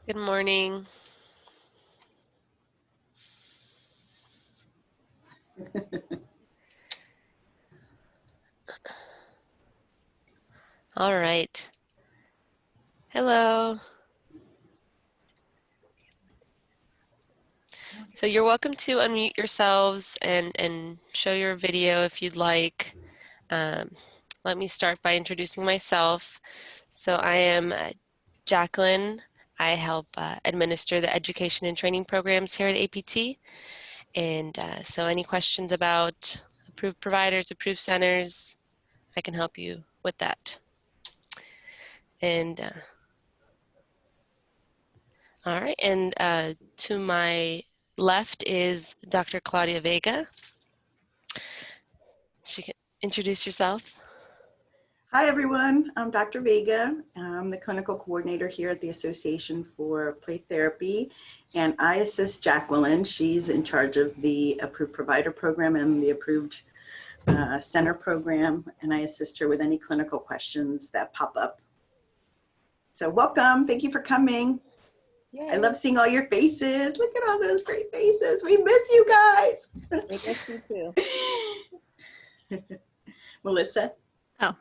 Good morning. All right. Hello. So you're welcome to unmute yourselves and show your video if you'd like. Um, Let me start by introducing myself. So I am Jacqueline. I help administer the education and training programs here at APT. And so any questions about approved providers, approved centers, I can help you with that. And all right, and to my left is Dr. Claudia Vega. She can introduce yourself. Hi, everyone. I'm Dr. Vega. I'm the clinical coordinator here at the Association for Play Therapy, and I assist Jacqueline. She's in charge of the approved provider program and the approved center program, and I assist her with any clinical questions that pop up. So welcome. Thank you for coming. Yay. I love seeing all your faces. Look at all those great faces. We miss you guys. We miss you too. Melissa? Oh,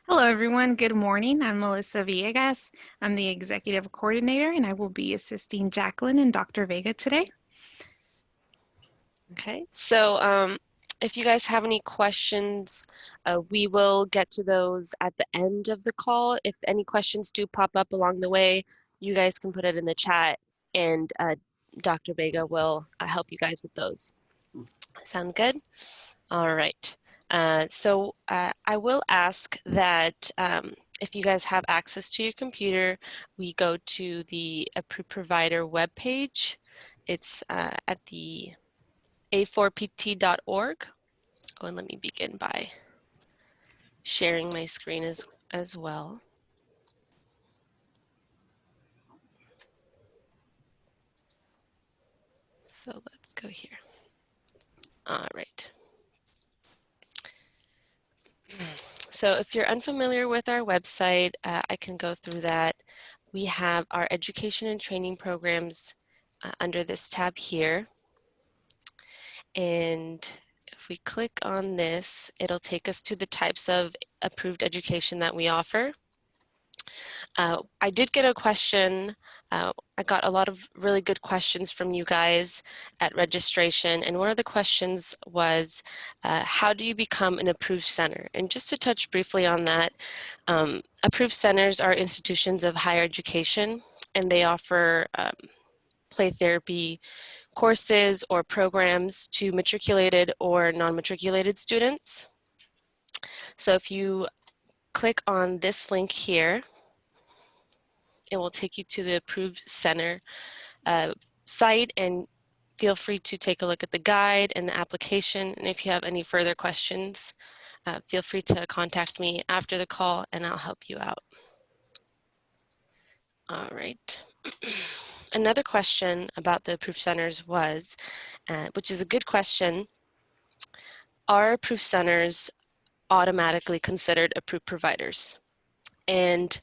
hello everyone. Good morning. I'm Melissa Villegas. I'm the executive coordinator and I will be assisting Jacqueline and Dr. Vega today. Okay, so if you guys have any questions, we will get to those at the end of the call. If any questions do pop up along the way, you guys can put it in the chat and Dr. Vega will help you guys with those. Sound good? All right. So I will ask that if you guys have access to your computer, we go to the approved provider webpage. It's at the a4pt.org. Oh, and let me begin by sharing my screen as well. So let's go here. All right. So if you're unfamiliar with our website, I can go through that. We have our education and training programs under this tab here. And if we click on this, it'll take us to the types of approved education that we offer. I did get a question. I got a lot of really good questions from you guys at registration. And one of the questions was, how do you become an approved center? And just to touch briefly on that, approved centers are institutions of higher education, and they offer play therapy courses or programs to matriculated or non-matriculated students. So if you click on this link here, it will take you to the approved center site, and feel free to take a look at the guide and the application. And if you have any further questions, feel free to contact me after the call and I'll help you out. All right. Another question about the approved centers was, which is a good question, are approved centers automatically considered approved providers? And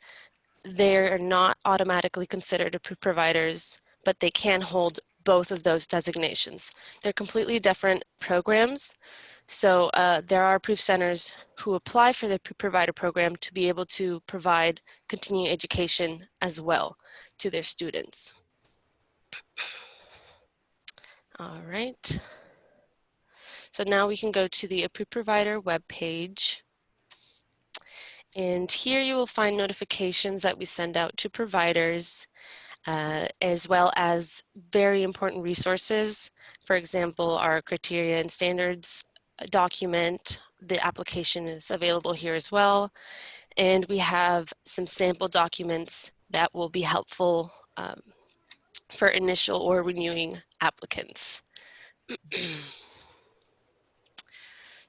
they're not automatically considered approved providers, but they can hold both of those designations. They're completely different programs. So there are approved centers who apply for the approved provider program to be able to provide continuing education as well to their students. All right. So now we can go to the approved provider webpage. And here you will find notifications that we send out to providers, as well as very important resources. For example, our criteria and standards document. The application is available here as well. And we have some sample documents that will be helpful for initial or renewing applicants.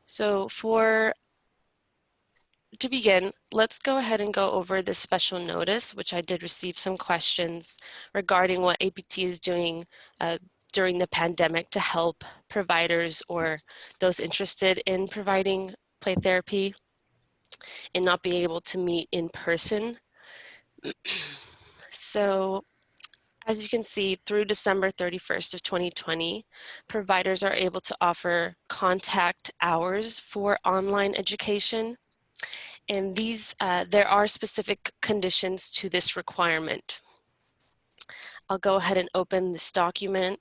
So to begin, let's go ahead and go over this special notice, which I did receive some questions regarding what APT is doing during the pandemic to help providers or those interested in providing play therapy and not being able to meet in person. So As you can see, through December 31st of 2020, providers are able to offer contact hours for online education. And there are specific conditions to this requirement. I'll go ahead and open this document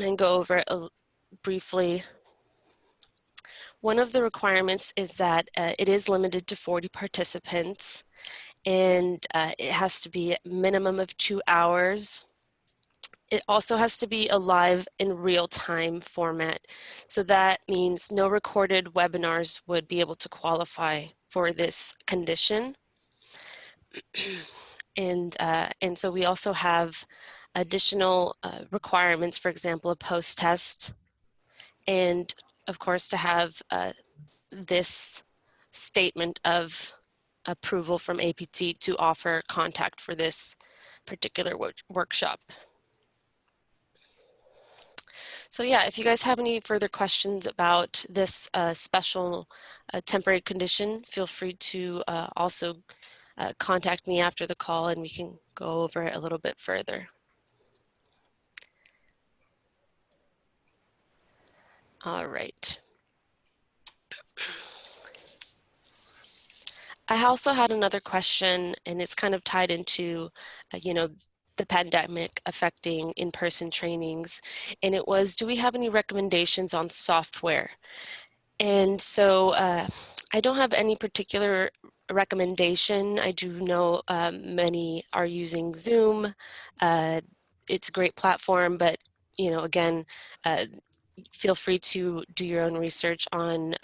and go over it briefly. One of the requirements is that it is limited to 40 participants, and it has to be a minimum of 2 hours. It also has to be a live in real time format. So that means no recorded webinars would be able to qualify for this condition. And so we also have additional requirements, for example, a post-test, and of course to have this statement of approval from APT to offer contact for this particular workshop. So yeah, if you guys have any further questions about this special temporary condition, feel free to also contact me after the call and we can go over it a little bit further. All right. I also had another question, and it's kind of tied into, the pandemic affecting in-person trainings. And it was, do we have any recommendations on software? And so I don't have any particular recommendation. I do know many are using Zoom. It's a great platform, but, again, feel free to do your own research on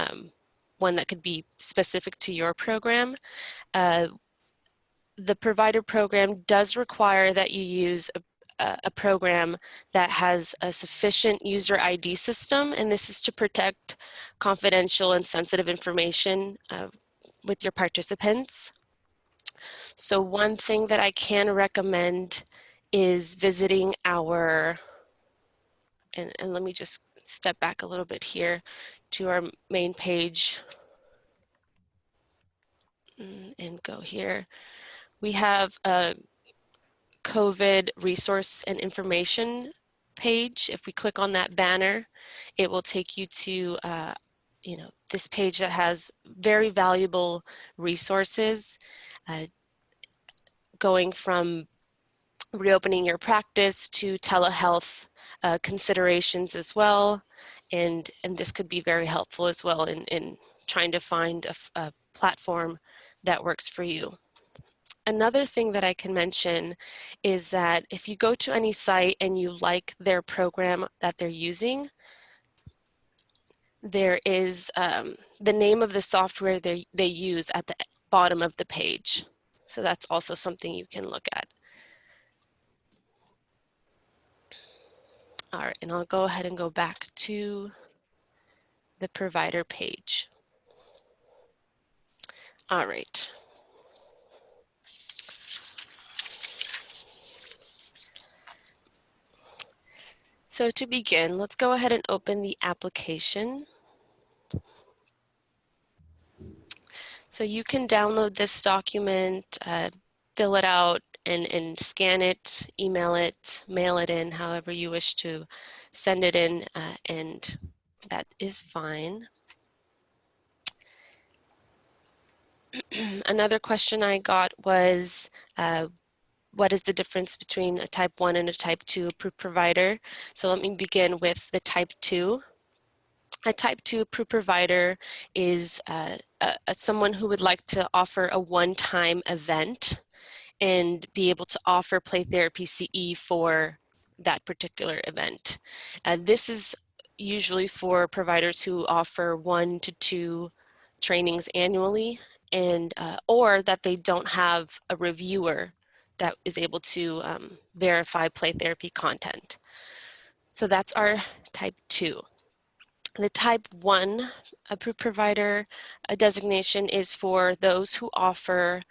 one that could be specific to your program. The provider program does require that you use a program that has a sufficient user ID system, and this is to protect confidential and sensitive information with your participants. So one thing that I can recommend is visiting our, and let me just step back a little bit here to our main page and go here. We have a COVID resource and information page. If we click on that banner, it will take you to this page that has very valuable resources going from reopening your practice to telehealth considerations as well. And this could be very helpful as well in trying to find a platform that works for you. Another thing that I can mention is that if you go to any site and you like their program that they're using, there is the name of the software they use at the bottom of the page. So that's also something you can look at. All right, and I'll go ahead and go back to the provider page. All right. So to begin, let's go ahead and open the application. So you can download this document, fill it out, and scan it, email it, mail it in, however you wish to send it in, and that is fine. Another question I got was, what is the difference between a type 1 and a type 2 approved provider? So let me begin with the type 2. A type 2 approved provider is someone who would like to offer a one-time event and be able to offer play therapy CE for that particular event. This is usually for providers who offer 1 to 2 trainings annually, and or that they don't have a reviewer that is able to verify play therapy content. So that's our type 2. The type 1 approved provider designation is for those who offer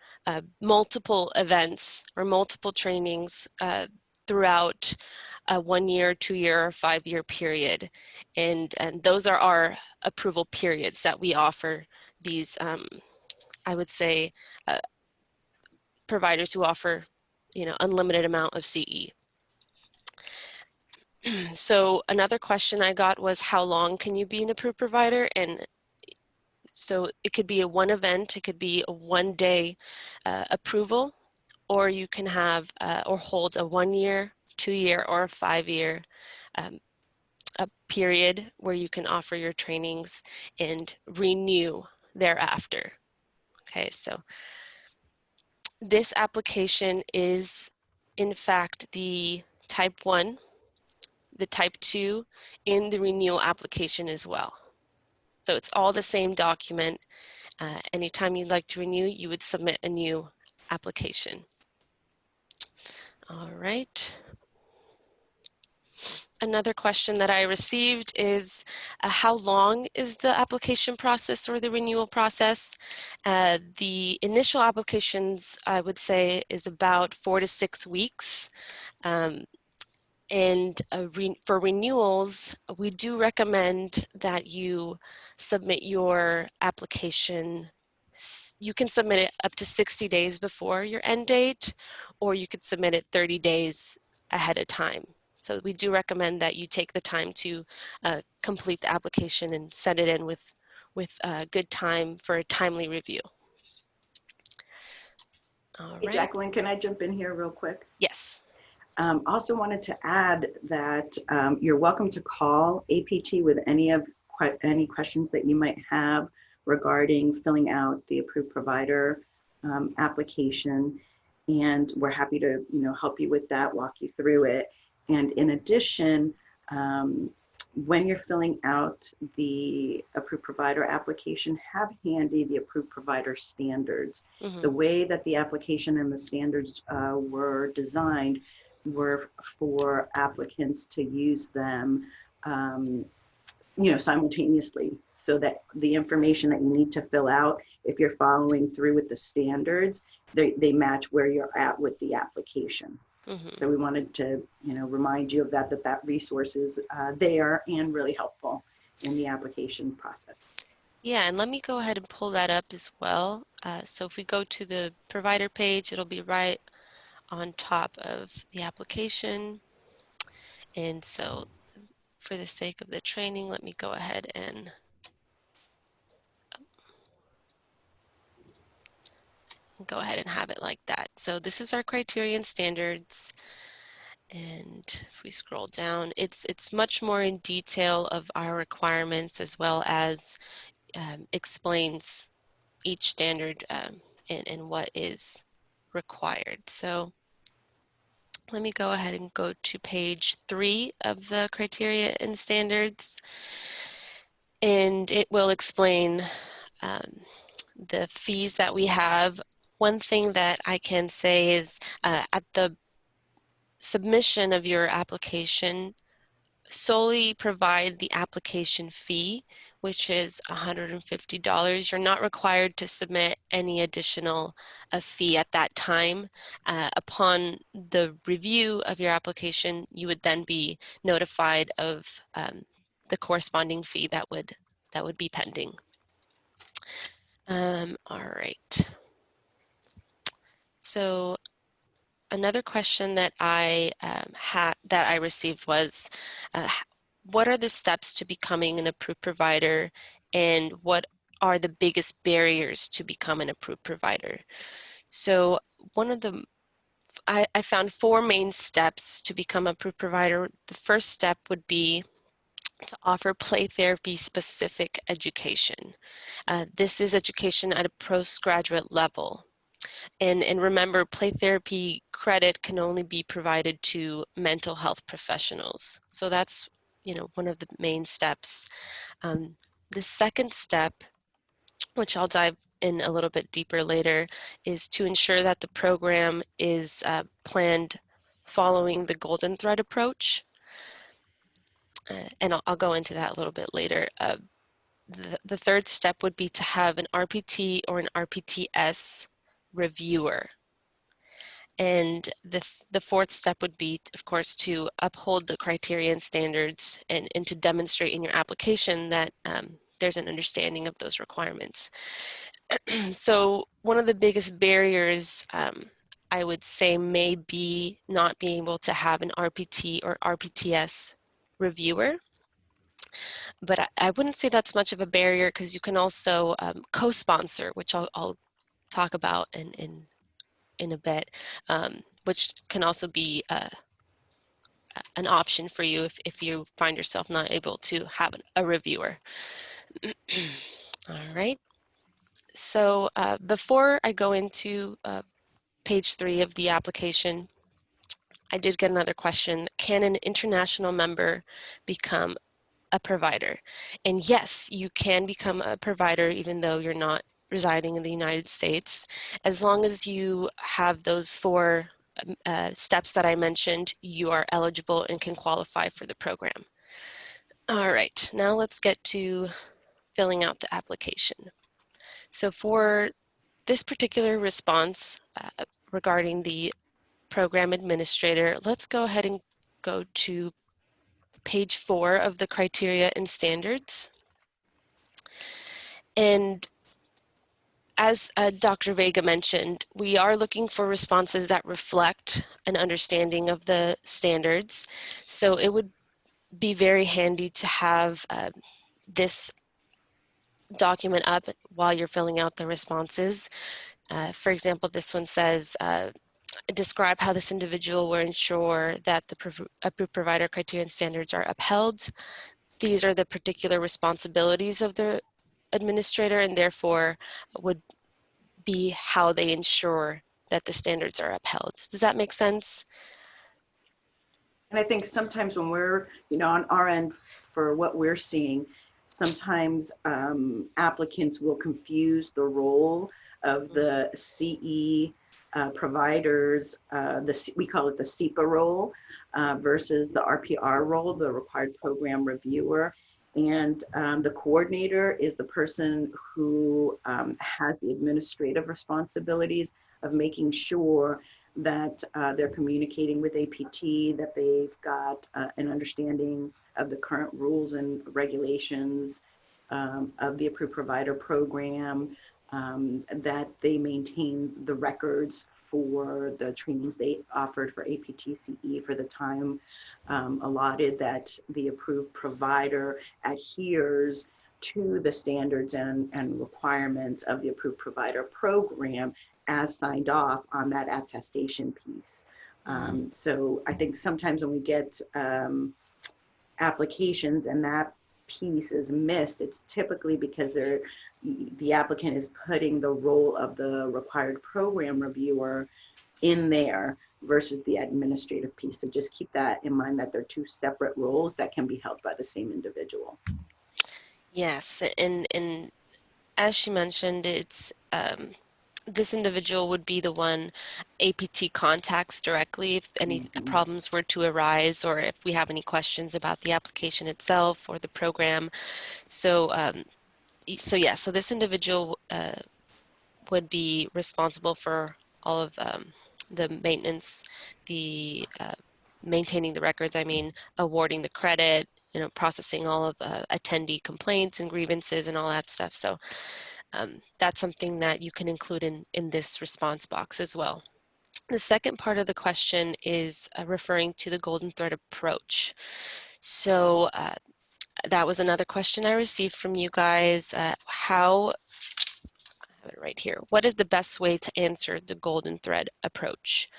multiple events or multiple trainings throughout a 1 year, 2 year, or 5 year period. And those are our approval periods that we offer these, I would say, providers who offer unlimited amount of CE. So another question I got was, how long can you be an approved provider? And so it could be a one event, it could be a 1-day approval, or you can have or hold a 1-year, 2-year, or a 5-year a period where you can offer your trainings and renew thereafter. Okay, so this application is in fact the type 1, the type 2, and the renewal application as well. So it's all the same document. Anytime you'd like to renew, you would submit a new application. All right. Another question that I received is how long is the application process or the renewal process? The initial applications, I would say, is about 4 to 6 weeks. And for renewals, we do recommend that you submit your application. You can submit it up to 60 days before your end date, or you could submit it 30 days ahead of time. So we do recommend that you take the time to complete the application and send it in with good time for a timely review. All Hey, right. Jacqueline, can I jump in here real quick? Yes. Also wanted to add that you're welcome to call APT with any questions that you might have regarding filling out the approved provider application, and we're happy to help you with that, walk you through it. And in addition, when you're filling out the approved provider application, have handy the approved provider standards. Mm-hmm. The way that the application and the standards were designed were for applicants to use them simultaneously, so that the information that you need to fill out, if you're following through with the standards, they match where you're at with the application. Mm-hmm. So we wanted to remind you of that resource is there and really helpful in the application process. Yeah, and let me go ahead and pull that up as well. So if we go to the provider page, it'll be right on top of the application. And so for the sake of the training, let me go ahead and have it like that. So this is our criterion standards. And if we scroll down, it's much more in detail of our requirements, as well as explains each standard and what is required. So let me go ahead and go to page 3 of the criteria and standards, and it will explain the fees that we have. One thing that I can say is at the submission of your application, solely provide the application fee, which is $150. You're not required to submit any additional fee at that time. Upon the review of your application, you would then be notified of the corresponding fee that would be pending. All right. So another question that I received was, what are the steps to becoming an approved provider, and what are the biggest barriers to become an approved provider? So I found 4 main steps to become an approved provider. The first step would be to offer play therapy specific education. This is education at a postgraduate level. And remember, play therapy credit can only be provided to mental health professionals. So that's, one of the main steps. The second step, which I'll dive in a little bit deeper later, is to ensure that the program is planned following the golden thread approach. And I'll go into that a little bit later. The third step would be to have an RPT or an RPTS reviewer. And the fourth step would be, of course, to uphold the criterion standards and to demonstrate in your application that there's an understanding of those requirements. So one of the biggest barriers I would say may be not being able to have an RPT or RPTS reviewer. But I wouldn't say that's much of a barrier because you can also co-sponsor, which I'll talk about in a bit, which can also be an option for you if you find yourself not able to have a reviewer. All right. So before I go into page 3 of the application, I did get another question. Can an international member become a provider? And yes, you can become a provider even though you're not residing in the United States. As long as you have those 4 steps that I mentioned, you are eligible and can qualify for the program. All right, now let's get to filling out the application. So for this particular response regarding the program administrator, let's go ahead and go to page 4 of the criteria and standards. And as Dr. Vega mentioned, we are looking for responses that reflect an understanding of the standards. So it would be very handy to have this document up while you're filling out the responses. For example, this one says, describe how this individual will ensure that the approved provider criteria and standards are upheld. These are the particular responsibilities of the administrator and therefore would be how they ensure that the standards are upheld. Does that make sense? And I think sometimes when we're, on our end for what we're seeing, sometimes applicants will confuse the role of the CE providers, we call it the SEPA role versus the RPR role, the required program reviewer. And the coordinator is the person who has the administrative responsibilities of making sure that they're communicating with APT, that they've got an understanding of the current rules and regulations of the approved provider program, that they maintain the records for the trainings they offered for APT-CE for the time allotted, that the approved provider adheres to the standards and requirements of the approved provider program as signed off on that attestation piece. So I think sometimes when we get applications and that piece is missed, it's typically because the applicant is putting the role of the required program reviewer in there versus the administrative piece. So just keep that in mind, that they're 2 separate roles that can be held by the same individual. Yes, and as she mentioned, it's this individual would be the one APT contacts directly if any problems were to arise or if we have any questions about the application itself or the program. So, so this individual would be responsible for all of the maintenance, the maintaining the records, awarding the credit, processing all of attendee complaints and grievances and all that stuff. So that's something that you can include in this response box as well. The second part of the question is referring to the golden thread approach. So that was another question I received from you guys. I have it right here. What is the best way to answer the golden thread approach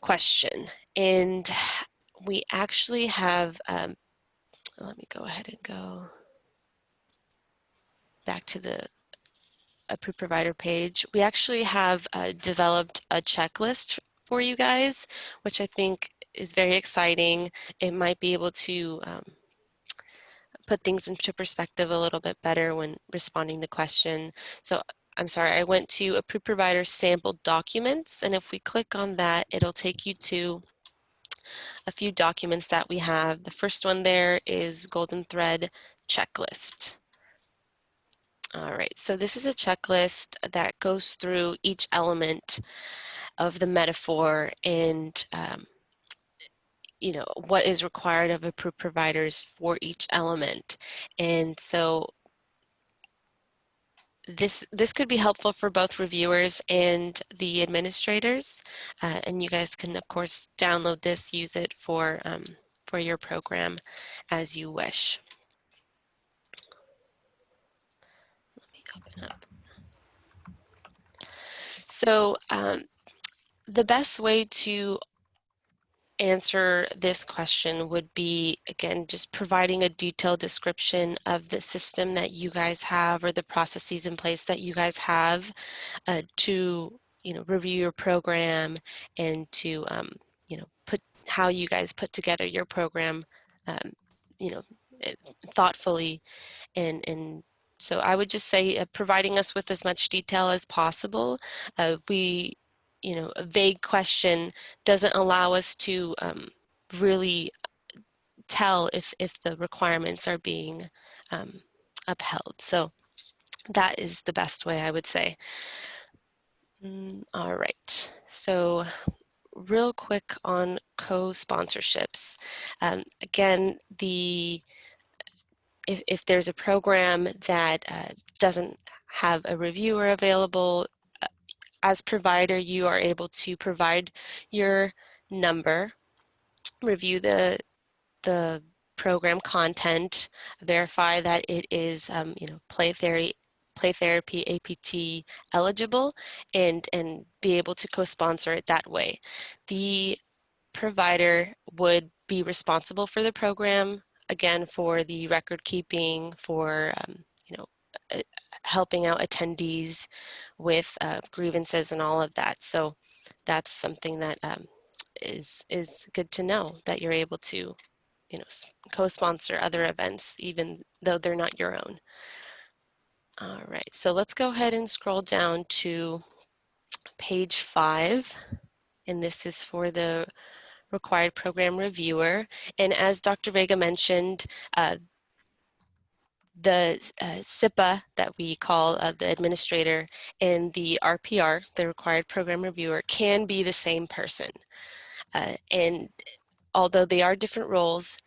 question? And we actually have, let me go ahead and go back to the approved provider page. We actually have developed a checklist for you guys, which I think is very exciting. It might be able to put things into perspective a little bit better when responding to the question. So I'm sorry, I went to approved provider sample documents, and if we click on that, it'll take you to a few documents that we have. The first one there is Golden Thread Checklist. All right, so this is a checklist that goes through each element of the metaphor and what is required of approved providers for each element. And so this could be helpful for both reviewers and the administrators, and you guys can of course download this, use it for your program as you wish. Let me open up. So the best way to answer this question would be, again, just providing a detailed description of the system that you guys have or the processes in place that you guys have to, review your program and to, put how you guys put together your program, um, you know, eh, thoughtfully. And so I would just say providing us with as much detail as possible. A vague question doesn't allow us to really tell if the requirements are being upheld. So that is the best way, I would say. All right, so real quick on co-sponsorships. Again, if there's a program that doesn't have a reviewer available, as provider, you are able to provide your number, review the program content, verify that it is play therapy APT eligible, and be able to co-sponsor it that way. The provider would be responsible for the program, again, for the record keeping, for uh, helping out attendees with grievances and all of that. So that's something that is good to know, that you're able to co-sponsor other events even though they're not your own. All right, so let's go ahead and scroll down to page 5, and this is for the required program reviewer. And as Dr. Vega mentioned, the SIPA that we call the administrator and the RPR, the required program reviewer, can be the same person. And although they are different roles,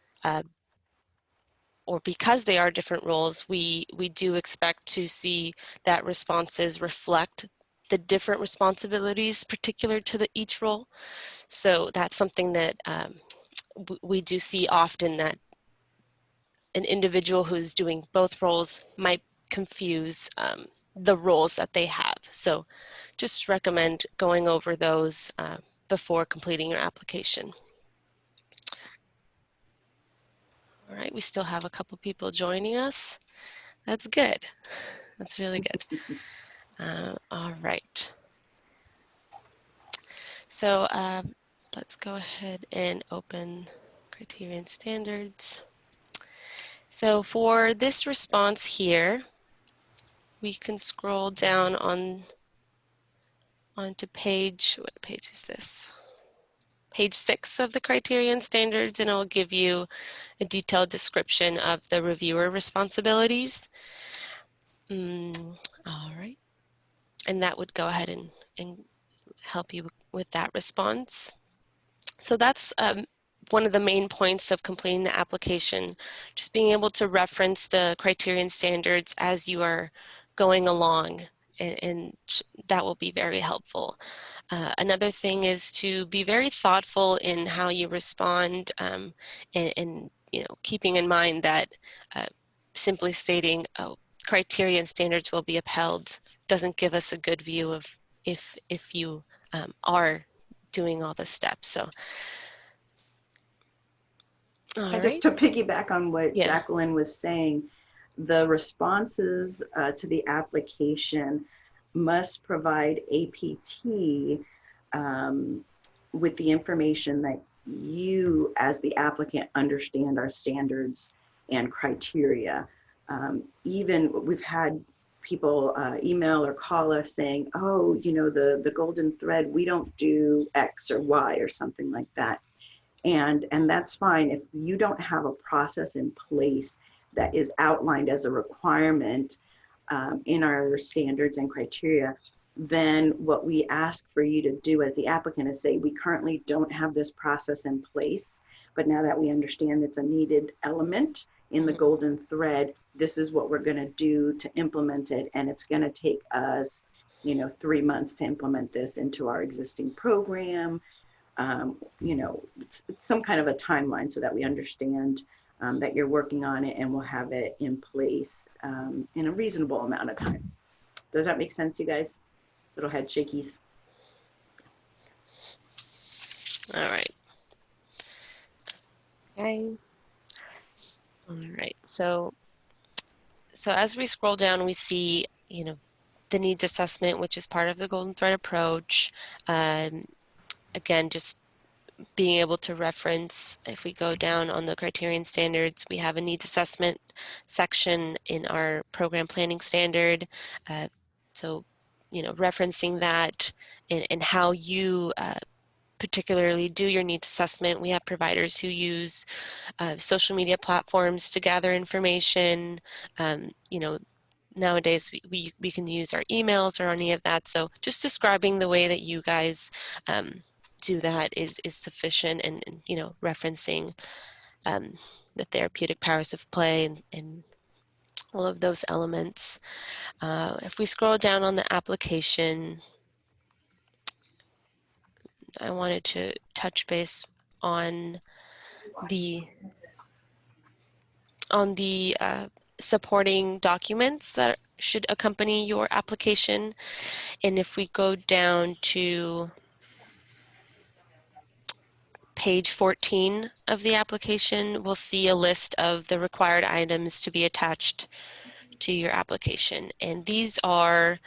or because they are different roles, we do expect to see that responses reflect the different responsibilities particular to each role. So that's something that we do see often, that an individual who's doing both roles might confuse the roles that they have. So just recommend going over those before completing your application. All right, we still have a couple people joining us. That's good. That's really good. All right. So let's go ahead and open criterion standards. So for this response here, we can scroll down onto page, what page is this? Page 6 of the criterion standards, and it will give you a detailed description of the reviewer responsibilities. All right, and that would go ahead and help you with that response. So that's one of the main points of completing the application, just being able to reference the criterion standards as you are going along, and that will be very helpful. Another thing is to be very thoughtful in how you respond, and keeping in mind that simply stating, oh, criterion standards will be upheld doesn't give us a good view of if you are doing all the steps. So all And right. just to piggyback on what Yeah. Jacqueline was saying, the responses to the application must provide APT with the information that you, as the applicant, understand our standards and criteria. Even we've had people email or call us saying, oh, the golden thread, we don't do X or Y or something like that. And that's fine. If you don't have a process in place that is outlined as a requirement in our standards and criteria, then what we ask for you to do as the applicant is say, we currently don't have this process in place, but now that we understand it's a needed element in the golden thread, this is what we're going to do to implement it, and it's going to take us 3 months to implement this into our existing program. Some kind of a timeline so that we understand that you're working on it, and we'll have it in place in a reasonable amount of time. Does that make sense, you guys? Little head shakies. All right. Okay. All right. So as we scroll down, we see, the needs assessment, which is part of the Golden Thread approach. Again, just being able to reference, if we go down on the criterion standards, we have a needs assessment section in our program planning standard. So, referencing that and how you particularly do your needs assessment. We have providers who use social media platforms to gather information. Nowadays we can use our emails or any of that. So just describing the way that you guys do that is sufficient, and referencing the therapeutic powers of play and all of those elements. If we scroll down on the application, I wanted to touch base on the supporting documents that should accompany your application. And if we go down to page 14 of the application, we'll see a list of the required items to be attached to your application. And these are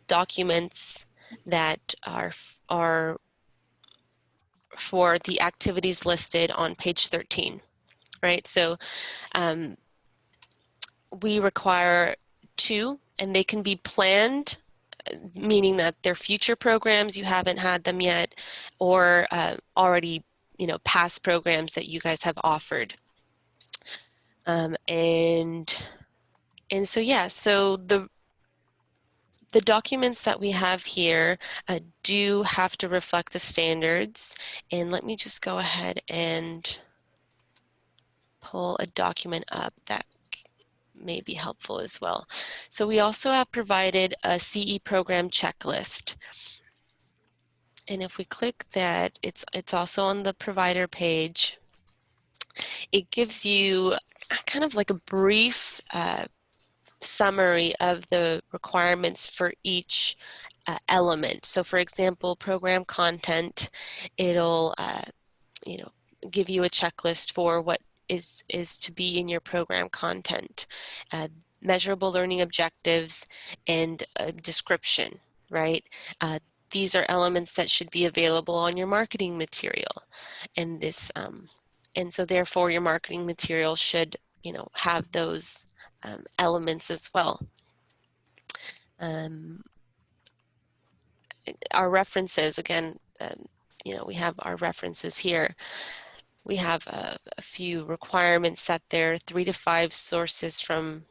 documents that are for the activities listed on page 13, right? So we require 2, and they can be planned, meaning that they're future programs, you haven't had them yet, or already, past programs that you guys have offered. And so, yeah, so the documents that we have here do have to reflect the standards. And let me just go ahead and pull a document up that may be helpful as well. So we also have provided a CE program checklist. And if we click that, it's also on the provider page. It gives you kind of like a brief summary of the requirements for each element. So for example, program content, it'll give you a checklist for what is to be in your program content, measurable learning objectives, and a description, right? These are elements that should be available on your marketing material, and this and so therefore your marketing material should have those elements as well. Our references, again, we have our references here. We have a few requirements set there, 3 to 5 sources from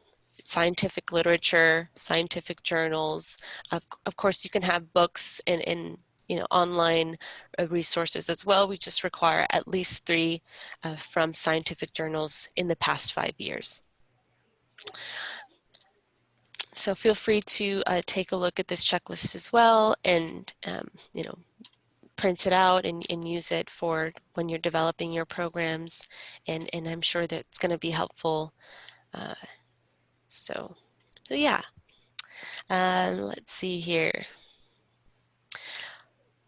scientific literature, scientific journals. Of course, you can have books and online resources as well. We just require at least 3 from scientific journals in the past 5 years. So feel free to take a look at this checklist as well, and print it out and use it for when you're developing your programs, and I'm sure that it's going to be helpful. So yeah, let's see here.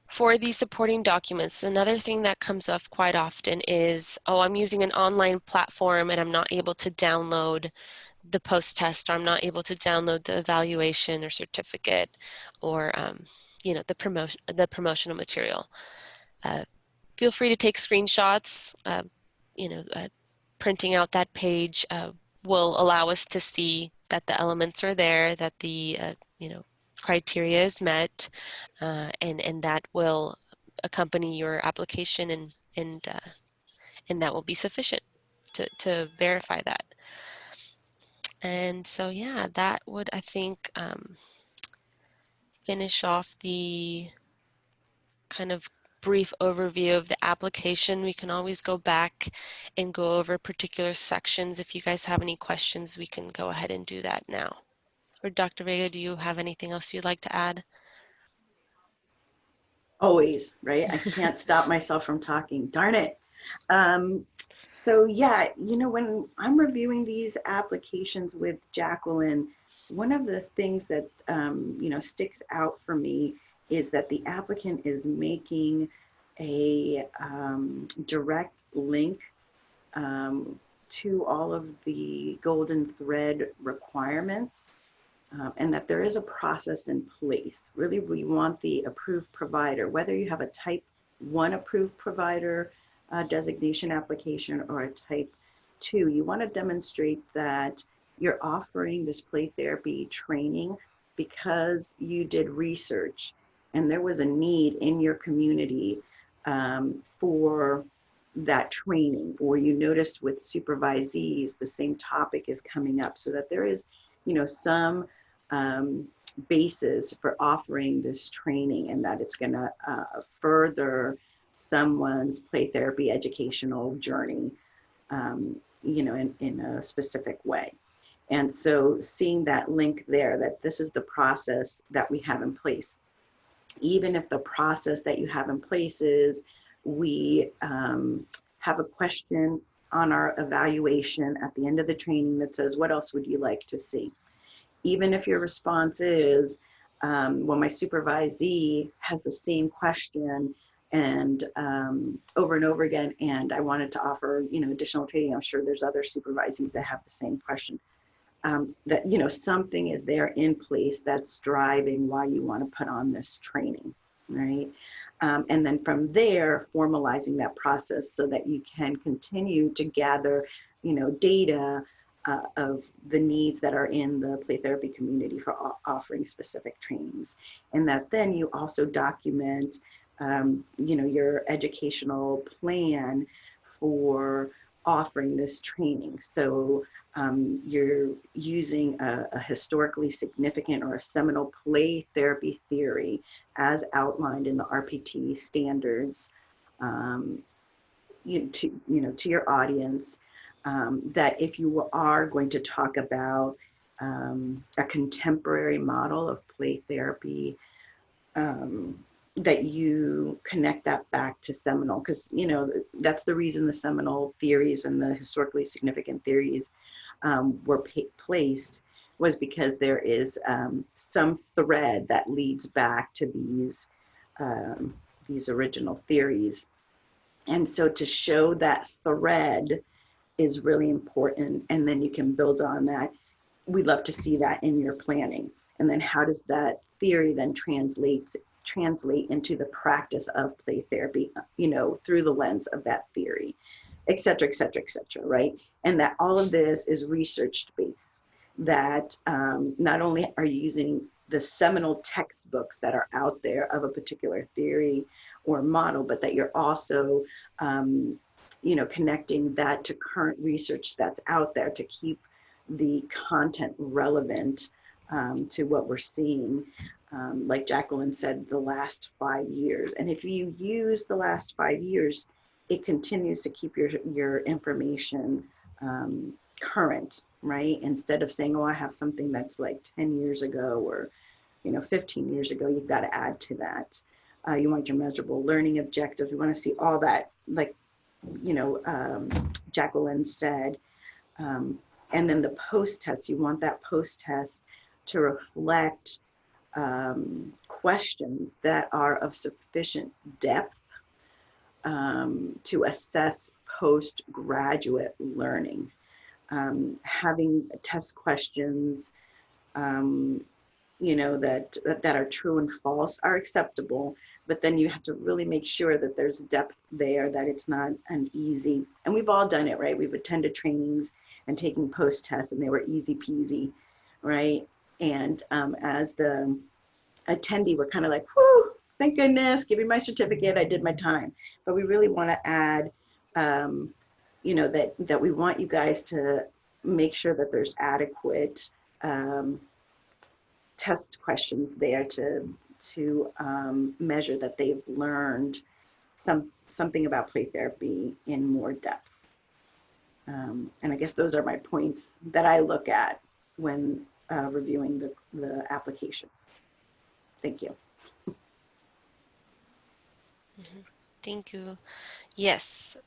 For the supporting documents, another thing that comes up quite often is, oh, I'm using an online platform and I'm not able to download the post-test, or I'm not able to download the evaluation or certificate, or the promotional material. Feel free to take screenshots. Printing out that page will allow us to see that the elements are there, that the criteria is met, and that will accompany your application, and that will be sufficient to verify that. And so yeah, that would, I think, finish off the kind of brief overview of the application. We can always go back and go over particular sections. If you guys have any questions, we can go ahead and do that now. Or Dr. Vega, do you have anything else you'd like to add? Always, right? I can't stop myself from talking. Darn it. Um, so yeah, when I'm reviewing these applications with Jacqueline, one of the things that, sticks out for me is that the applicant is making a direct link to all of the golden thread requirements, and that there is a process in place. Really, we want the approved provider, whether you have a type 1 approved provider designation application or a type 2, you want to demonstrate that you're offering this play therapy training because you did research and there was a need in your community for that training, or you noticed with supervisees the same topic is coming up, so that there is some basis for offering this training, and that it's going to further someone's play therapy educational journey, in a specific way. And so seeing that link there, that this is the process that we have in place. Even if the process that you have in place is we have a question on our evaluation at the end of the training that says, what else would you like to see? Even if your response is, well, my supervisee has the same question and over and over again, and I wanted to offer, additional training. I'm sure there's other supervisees that have the same question. That, something is there in place that's driving why you want to put on this training, right? And then from there, formalizing that process so that you can continue to gather, data of the needs that are in the play therapy community for offering specific trainings. And that then you also document, your educational plan for offering this training. So you're using a historically significant or a seminal play therapy theory as outlined in the RPT standards, to your audience, that if you are going to talk about a contemporary model of play therapy, that you connect that back to seminal, because that's the reason the seminal theories and the historically significant theories were placed, was because there is some thread that leads back to these original theories. And so to show that thread is really important, and then you can build on that. We'd love to see that in your planning. And then how does that theory then translate into the practice of play therapy, through the lens of that theory, et cetera, et cetera, et cetera, right? And that all of this is research based, that not only are you using the seminal textbooks that are out there of a particular theory or model, but that you're also, connecting that to current research that's out there to keep the content relevant to what we're seeing. Like Jacqueline said, the last 5 years. And if you use the last 5 years, it continues to keep your information current, right? Instead of saying, oh, I have something that's like 10 years ago or 15 years ago, you've got to add to that. You want your measurable learning objectives. We want to see all that, like Jacqueline said. And then the post-test, you want that post-test to reflect questions that are of sufficient depth to assess postgraduate learning. Having test questions, that are true and false are acceptable, but then you have to really make sure that there's depth there, that it's not an easy, and we've all done it, right? We've attended trainings and taking post-tests and they were easy peasy, right? And as the attendee, we're kind of like, whew, thank goodness, give me my certificate, I did my time. But we really want to add, that we want you guys to make sure that there's adequate test questions there to measure that they've learned something about play therapy in more depth. And I guess those are my points that I look at when reviewing the applications. Thank you. Thank you. Yes.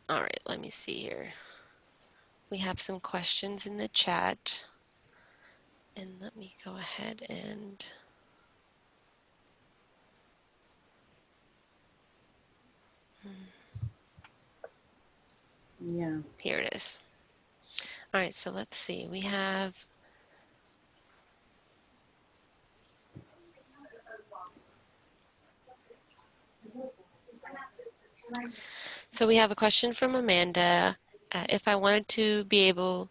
All right, let me see here. We have some questions in the chat. And let me go ahead and Yeah. here it is. All right, so let's see. We have a question from Amanda. If I wanted to be able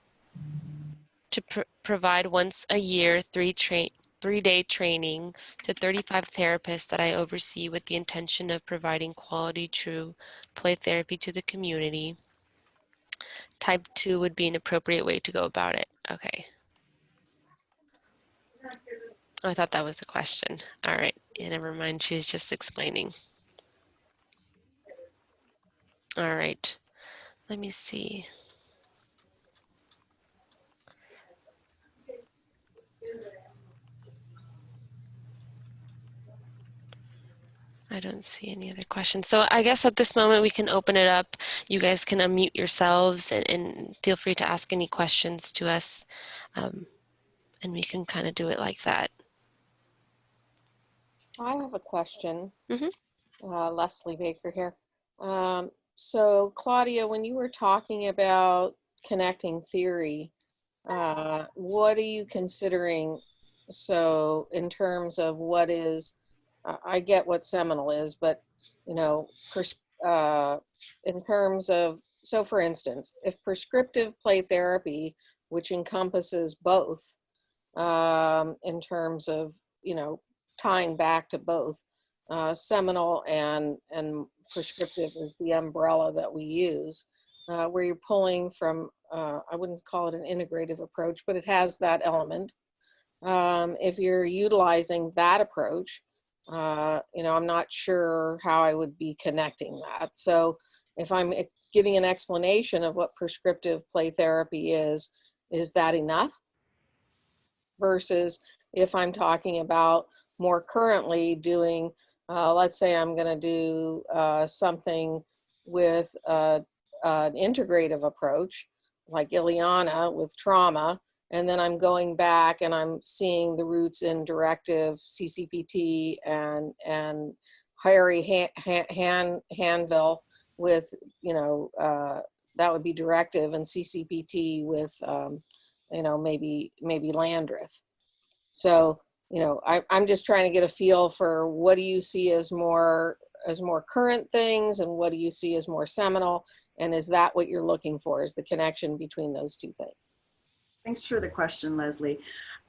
to provide once a year 3-day training to 35 therapists that I oversee with the intention of providing quality, true play therapy to the community, type 2 would be an appropriate way to go about it. Okay. Oh, I thought that was a question. All right. Yeah, never mind. She's just explaining. All right. Let me see. I don't see any other questions. So I guess at this moment we can open it up. You guys can unmute yourselves and feel free to ask any questions to us. And we can kind of do it like that. I have a question. Mhm. Leslie Baker here. So Claudia, when you were talking about connecting theory, what are you considering? So in terms of what is, I get what seminal is, but you know, in terms of, so for instance, if prescriptive play therapy, which encompasses both, in terms of, you know, tying back to both, seminal and prescriptive is the umbrella that we use, where you're pulling from, I wouldn't call it an integrative approach, but it has that element. If you're utilizing that approach, you know, I'm not sure how I would be connecting that. So if I'm giving an explanation of what prescriptive play therapy is that enough? Versus if I'm talking about more currently doing, let's say I'm going to do something with an integrative approach, like Ileana with trauma, and then I'm going back and I'm seeing the roots in directive, CCPT, and Harry Hanville with, you know, that would be directive, and CCPT with, you know, maybe Landreth. So, you know, I'm just trying to get a feel for what do you see as more current things, and what do you see as more seminal, and is that what you're looking for, is the connection between those two things? Thanks for the question, Leslie.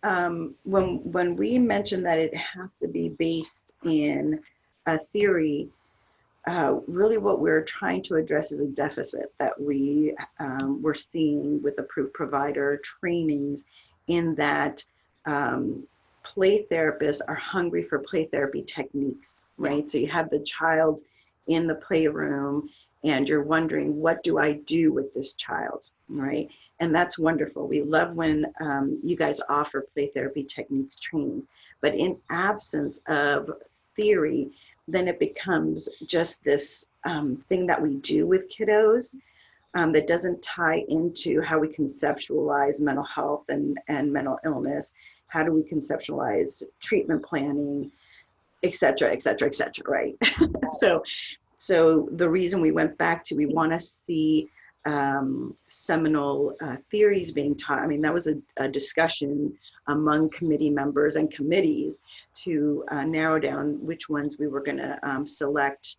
When we mentioned that it has to be based in a theory, really what we're trying to address is a deficit that we're seeing with approved provider trainings, in that play therapists are hungry for play therapy techniques, right? So you have the child in the playroom and you're wondering, what do I do with this child, right? And that's wonderful. We love when you guys offer play therapy techniques training, but in absence of theory, then it becomes just this thing that we do with kiddos that doesn't tie into how we conceptualize mental health and mental illness. How do we conceptualize treatment planning, et cetera, et cetera, et cetera, right? So the reason we went back to, we want to see seminal theories being taught. I mean, that was a discussion among committee members and committees to narrow down which ones we were going to select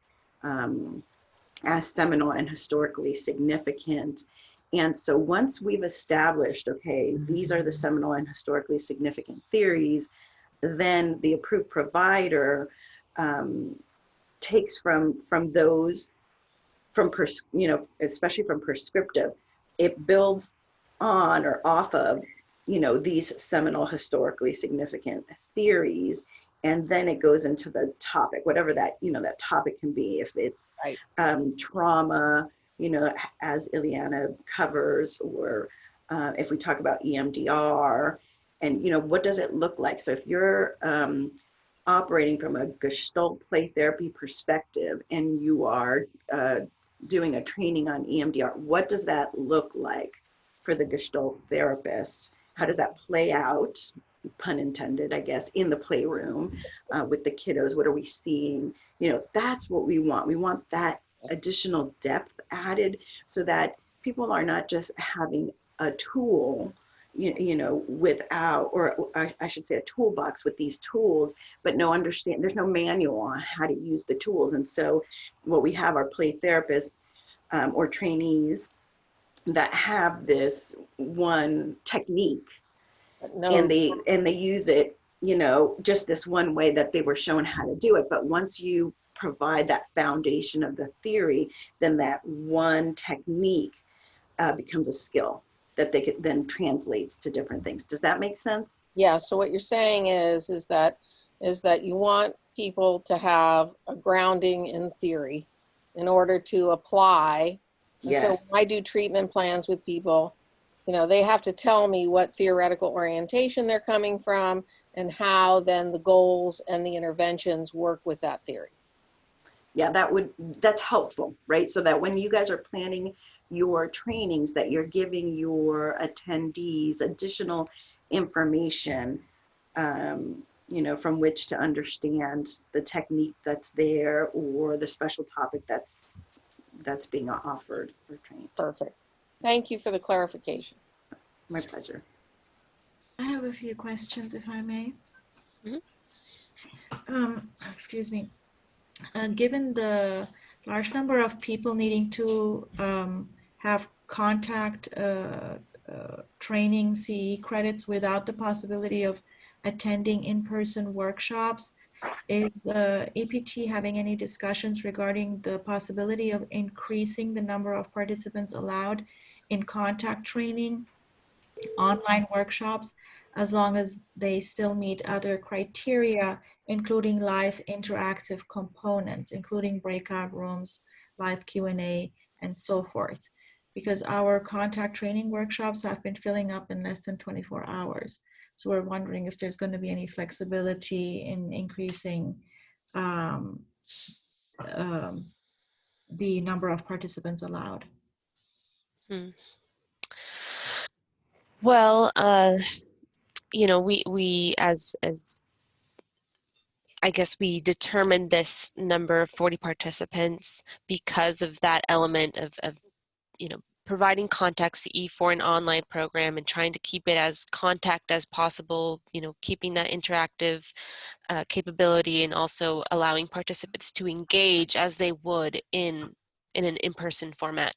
as seminal and historically significant. And so once we've established, okay, these are the seminal and historically significant theories, then the approved provider takes from those, you know, especially from prescriptive, it builds on or off of, you know, these seminal historically significant theories, and then it goes into the topic, whatever that, that topic can be. If it's Right. trauma, as Ileana covers, or if we talk about EMDR, and, what does it look like? So if you're operating from a Gestalt play therapy perspective and you are doing a training on EMDR, what does that look like for the Gestalt therapist? How does that play out, pun intended, I guess, in the playroom with the kiddos? What are we seeing? That's what we want. We want that additional depth added so that people are not just having a tool, without, or I should say a toolbox with these tools, but there's no manual on how to use the tools. And so what we have are play therapists or trainees that have this one technique, No, and they use it, just this one way that they were shown how to do it. But once you provide that foundation of the theory, then that one technique becomes a skill that they could then translates to different things. Does that make sense? yeah. So what you're saying is that you want people to have a grounding in theory in order to apply. And so Yes. when I do treatment plans with people, they have to tell me what theoretical orientation they're coming from and how then the goals and the interventions work with that theory. Yeah, that's helpful, right? So that when you guys are planning your trainings, that you're giving your attendees additional information, from which to understand the technique that's there or the special topic that's being offered or trained. Perfect. Thank you for the clarification. My pleasure. I have a few questions, if I may. Excuse me. Given the large number of people needing to have contact training CE credits without the possibility of attending in-person workshops, is APT having any discussions regarding the possibility of increasing the number of participants allowed in contact training, online workshops, as long as they still meet other criteria, including live interactive components, including breakout rooms, live Q&A, and so forth? Because our contact training workshops have been filling up in less than 24 hours. So we're wondering if there's going to be any flexibility in increasing the number of participants allowed. Well, we as I guess we determined this number of 40 participants because of that element of providing contact CE for an online program and trying to keep it as contact as possible, keeping that interactive capability and also allowing participants to engage as they would in an in-person format.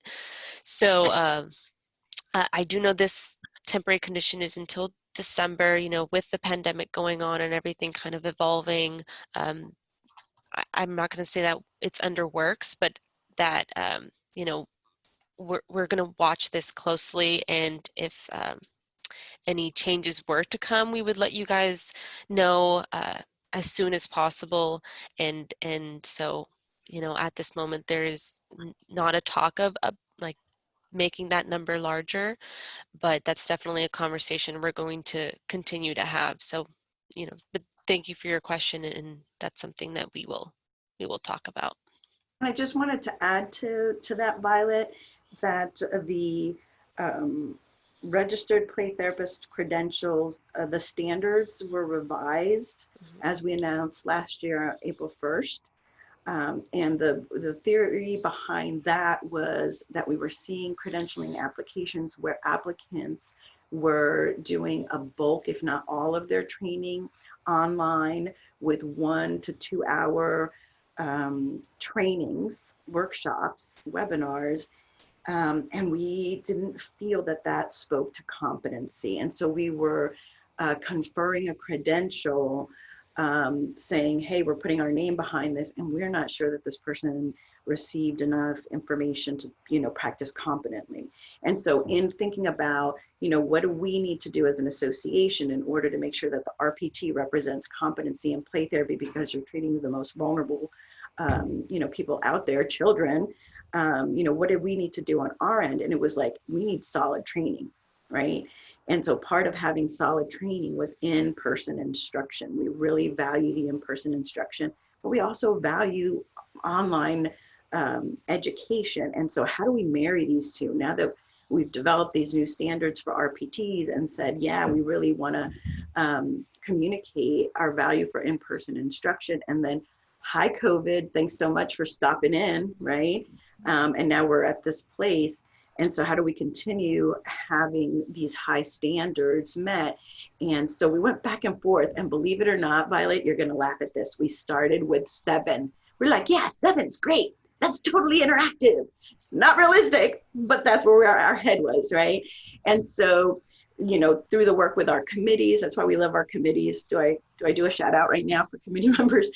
So I do know this temporary condition is until December, with the pandemic going on and everything kind of evolving. I'm not going to say that it's under works, but that, we're going to watch this closely, and if any changes were to come, we would let you guys know as soon as possible. And so, at this moment, there is not a talk of like making that number larger, but that's definitely a conversation we're going to continue to have. So, but thank you for your question, and that's something that we will talk about. I just wanted to add to that, Violet, that the registered play therapist credentials, the standards were revised as we announced last year, April 1st. And the theory behind that was that we were seeing credentialing applications where applicants were doing a bulk, if not all of their training online with 1 to 2 hour trainings, workshops, webinars. And we didn't feel that spoke to competency. And so we were conferring a credential saying, hey, we're putting our name behind this, and we're not sure that this person received enough information to, practice competently. And so in thinking about, what do we need to do as an association in order to make sure that the RPT represents competency in play therapy, because you're treating the most vulnerable, people out there, children, what do we need to do on our end? And it was like, we need solid training, right? And so part of having solid training was in-person instruction. We really value the in-person instruction, but we also value online education. And so how do we marry these two? Now that we've developed these new standards for RPTs and said, yeah, we really want to communicate our value for in-person instruction. And then, hi, COVID, thanks so much for stopping in, right? And now we're at this place. And so how do we continue having these high standards met? And so we went back and forth, and believe it or not, Violet, you're going to laugh at this. We started with 7. We're like, yeah, 7's great. That's totally interactive. Not realistic, but that's where our head was, right? And so, through the work with our committees, that's why we love our committees. Do I do a shout out right now for committee members?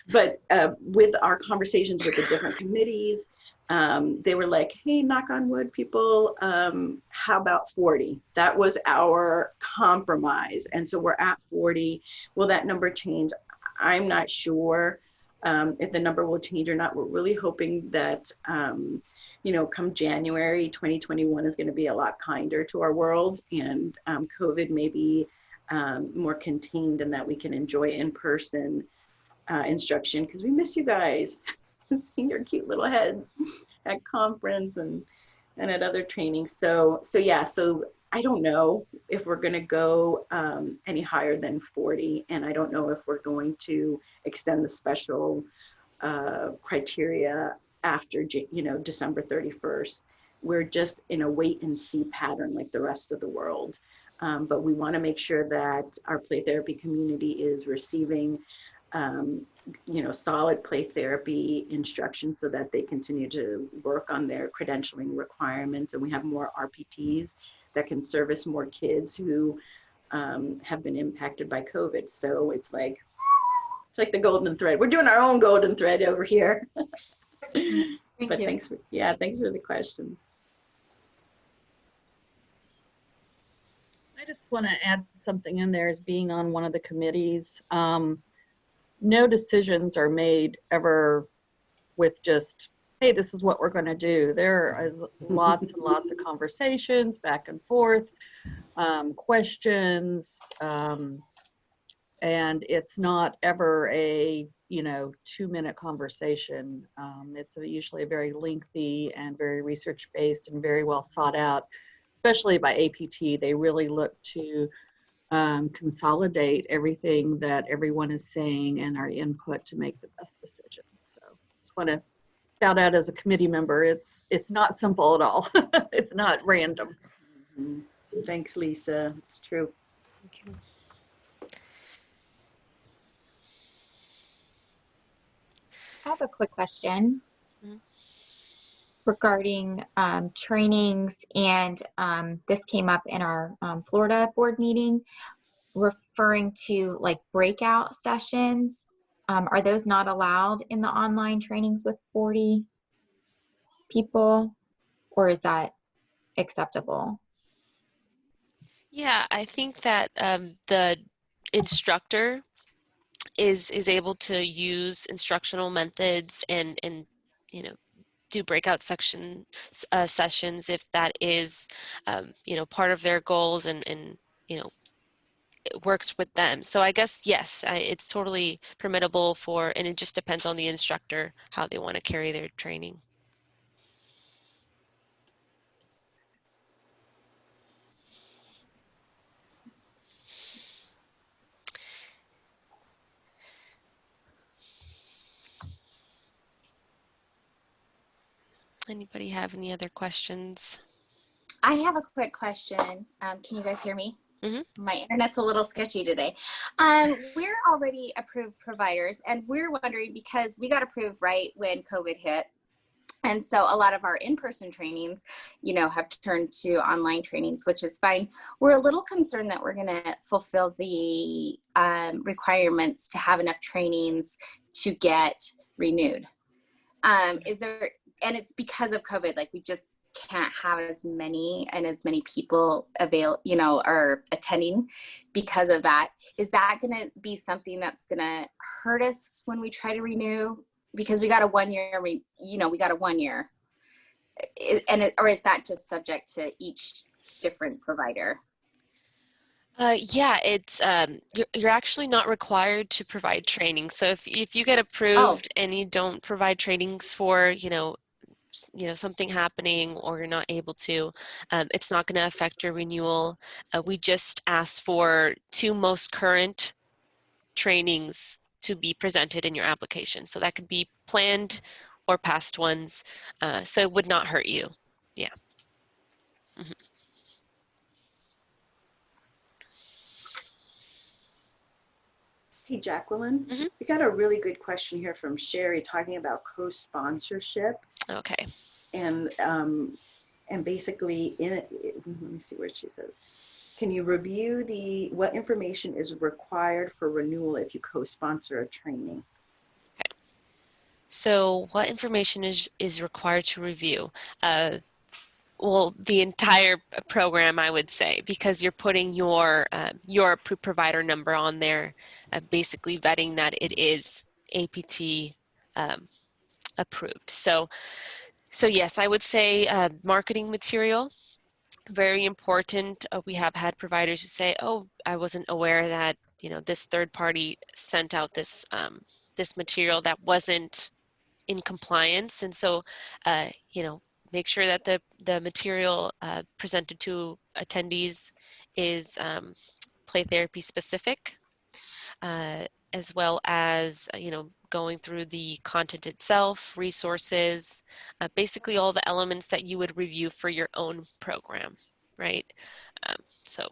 But with our conversations with the different committees, they were like, hey, knock on wood, people, how about 40? That was our compromise. And so we're at 40. Will that number change? I'm not sure if the number will change or not. We're really hoping that, come January 2021 is going to be a lot kinder to our world, and COVID may be more contained, and that we can enjoy in-person instruction, because we miss you guys. Seeing your cute little heads at conference and at other trainings. So yeah, so I don't know if we're going to go any higher than 40, and I don't know if we're going to extend the special criteria after December 31st. We're just in a wait and see pattern like the rest of the world, but we want to make sure that our play therapy community is receiving solid play therapy instruction, so that they continue to work on their credentialing requirements, and we have more RPTs that can service more kids who have been impacted by COVID. So it's like the golden thread. We're doing our own golden thread over here. But thanks for the question. I just want to add something in there as being on one of the committees. No decisions are made ever with just, hey, this is what we're going to do. There is lots and lots of conversations back and forth, questions, and it's not ever a 2-minute conversation. It's usually a very lengthy and very research-based and very well thought out, especially by APT. They really look to consolidate everything that everyone is saying and our input to make the best decision. So just want to shout out as a committee member, it's not simple at all. It's not random. Mm-hmm. Thanks, Lisa. It's true. Thank you. I have a quick question Mhm. regarding trainings, and this came up in our Florida board meeting, referring to like breakout sessions. Are those not allowed in the online trainings with 40 people, or is that acceptable? Yeah, I think that the instructor is able to use instructional methods and do breakout sessions if that is part of their goals, and it works with them. So I guess yes, it's totally permittable and it just depends on the instructor how they want to carry their training. Anybody have any other questions? I have a quick question. Can you guys hear me? Mm-hmm. My internet's a little sketchy today. We're already approved providers, and we're wondering, because we got approved right when COVID hit, And so a lot of our in-person trainings, you know, have turned to online trainings, which is fine. We're a little concerned that we're going to fulfill the requirements to have enough trainings to get renewed. Is there, and it's because of COVID, like we just can't have as many people you know, are attending because of that. Is that going to be something that's going to hurt us when we try to renew? Because we got a 1 year, you know, we got a 1 year, or is that just subject to each different provider? Yeah, it's you're actually not required to provide training. So if you get Oh, approved and you don't provide trainings for, something happening or you're not able to, it's not going to affect your renewal. We just ask for 2 most current trainings to be presented in your application. So that could be planned or past ones. So it would not hurt you. Yeah. Mhm. Hey, Jacqueline, Mhm. we got a really good question here from Sherry talking about co-sponsorship. Okay. And basically let me see what she says. Can you review what information is required for renewal if you co-sponsor a training? So what information is required to review? Well, the entire program, I would say, because you're putting your approved provider number on there, basically vetting that it is APT approved. So yes, I would say marketing material, very important. We have had providers who say, "Oh, I wasn't aware that this third party sent out this material that wasn't in compliance," and so make sure that the material presented to attendees is play therapy specific, as well as going through the content itself, resources, basically all the elements that you would review for your own program, right? So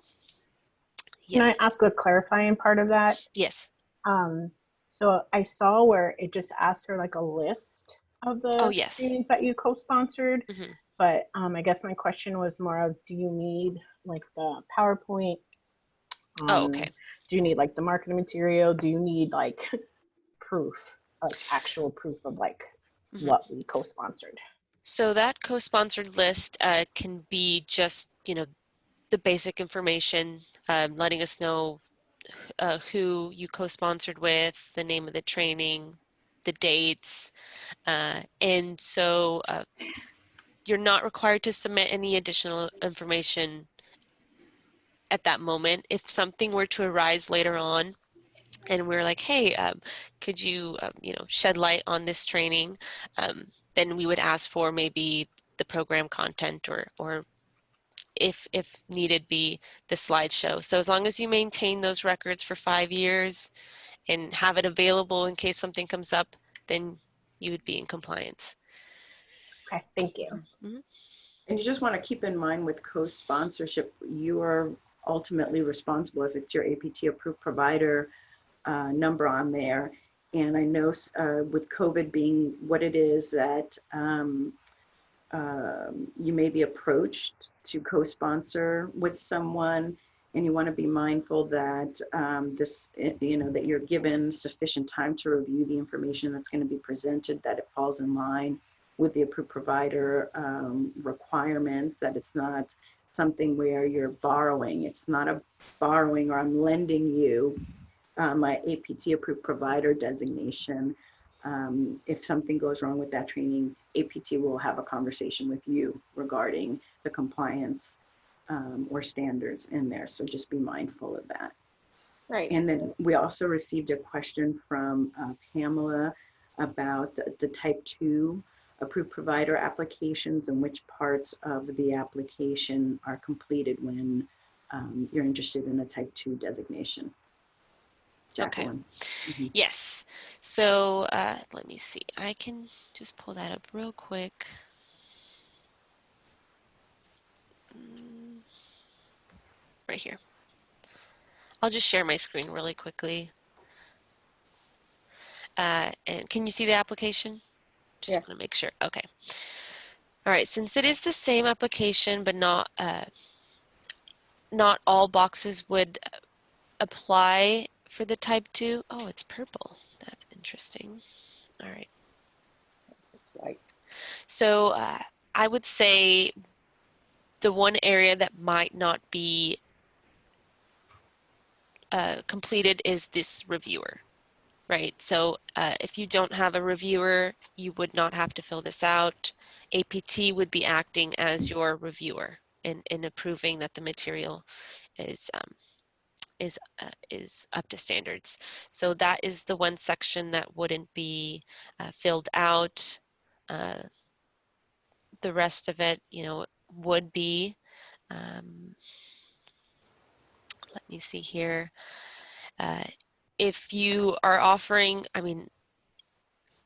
Can I yes. ask a clarifying part of that? Yes. Um, so I saw where it just asked for like a list of Oh, the yes. trainings that you co-sponsored, Mhm. but I guess my question was more of, do you need like the PowerPoint? Oh, okay. Do you need like the marketing material? Do you need like proof, like actual proof of like what we co-sponsored? So that co-sponsored list can be just, the basic information, letting us know who you co-sponsored with, the name of the training, the dates, and so you're not required to submit any additional information at that moment. If something were to arise later on, and we're like, hey, could you, shed light on this training? Then we would ask for maybe the program content or if needed be the slideshow. So as long as you maintain those records for 5 years and have it available in case something comes up, then you would be in compliance. Okay, thank you. Mm-hmm. And you just want to keep in mind with co-sponsorship, you are ultimately responsible if it's your APT approved provider number on there. And I know with COVID being what it is, that you may be approached to co-sponsor with someone, and you want to be mindful that that you're given sufficient time to review the information that's going to be presented, that it falls in line with the approved provider requirements, that it's not something where you're borrowing. It's not a borrowing, or I'm lending you my APT approved provider designation. If something goes wrong with that training, APT will have a conversation with you regarding the compliance or standards in there. So just be mindful of that. Right. And then we also received a question from Pamela about the type 2 approved provider applications and which parts of the application are completed when you're interested in a type 2 designation. Jacqueline. Okay. Mm-hmm. Yes. So let me see. I can just pull that up real quick. Right here. I'll just share my screen really quickly. And can you see the application? Just want to make sure. Okay. All right. Since it is the same application, but not all boxes would apply for the type 2. Oh, it's purple. That's interesting. All right. It's white. So I would say the one area that might not be completed is this reviewer, right? So if you don't have a reviewer, you would not have to fill this out. APT would be acting as your reviewer in approving that the material is up to standards. So that is the one section that wouldn't be filled out. The rest of it, would be. Let me see here. If you are offering,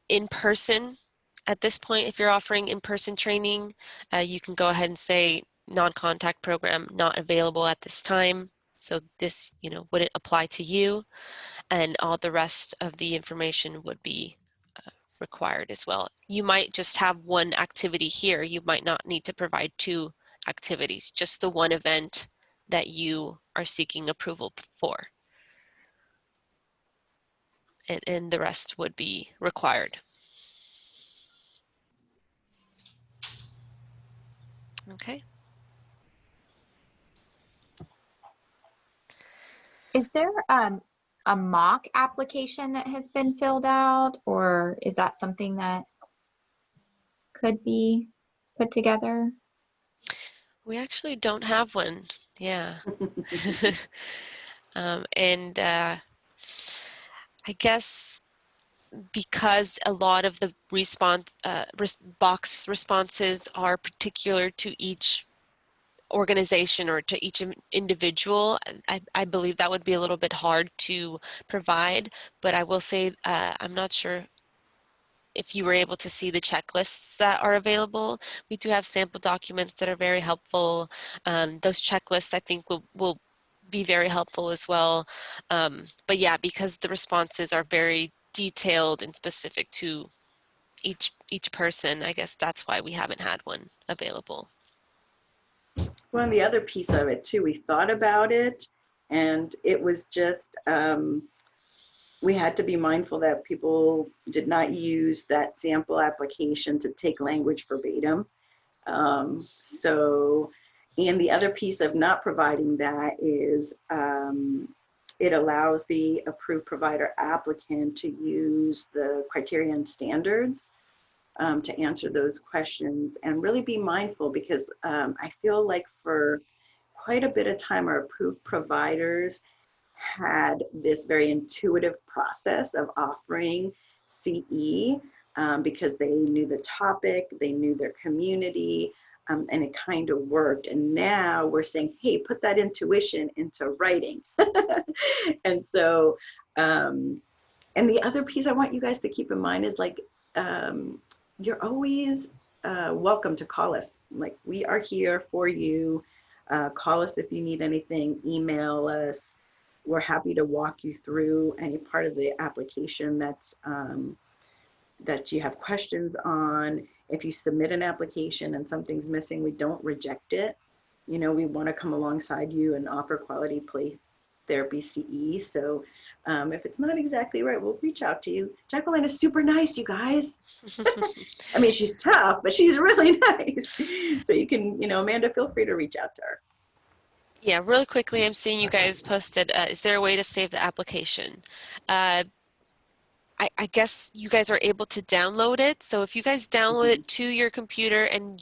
in person, at this point, if you're offering in-person training, you can go ahead and say non-contact program not available at this time. So this, wouldn't apply to you, and all the rest of the information would be required as well. You might just have one activity here. You might not need to provide 2 activities, just the one event that you are seeking approval for. And the rest would be required. Okay. Is there a mock application that has been filled out, or is that something that could be put together? We actually don't have one. Yeah. And I guess because a lot of the box responses are particular to each organization or to each individual, I believe that would be a little bit hard to provide. But I will say I'm not sure if you were able to see the checklists that are available. We do have sample documents that are very helpful. Those checklists, I think, will be very helpful as well. But yeah, because the responses are very detailed and specific to each person, I guess that's why we haven't had one available. Well, and the other piece of it too, we thought about it, and it was just, we had to be mindful that people did not use that sample application to take language verbatim. And the other piece of not providing that is it allows the approved provider applicant to use the criteria and standards to answer those questions, and really be mindful, because I feel like for quite a bit of time, our approved providers had this very intuitive process of offering CE because they knew the topic, they knew their community, and it kind of worked. And now we're saying, hey, put that intuition into writing. And so, and the other piece I want you guys to keep in mind is, like, you're always welcome to call us. Like, we are here for you. Call us if you need anything, email us. We're happy to walk you through any part of the application that you have questions on. If you submit an application and something's missing, we don't reject it. We want to come alongside you and offer quality play therapy CE. So if it's not exactly right, we'll reach out to you. Jacqueline is super nice, you guys. I mean, she's tough, but she's really nice. So you can, Amanda, feel free to reach out to her. Yeah, really quickly, I'm seeing you guys posted, is there a way to save the application? I guess you guys are able to download it. So if you guys download it to your computer and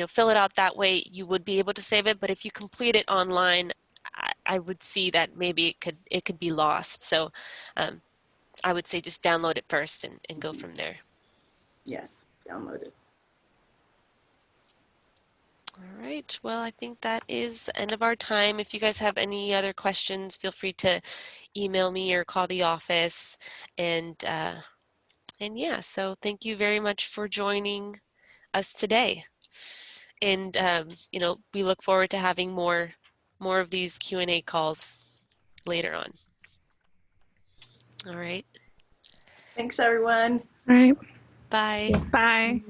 fill it out that way, you would be able to save it. But if you complete it online, I would see that maybe it could be lost. So I would say just download it first and go from there. Yes, download it. All right. Well, I think that is the end of our time. If you guys have any other questions, feel free to email me or call the office. And yeah, so thank you very much for joining us today. And we look forward to having more of these Q&A calls later on. All right. Thanks, everyone. All right. Bye. Bye.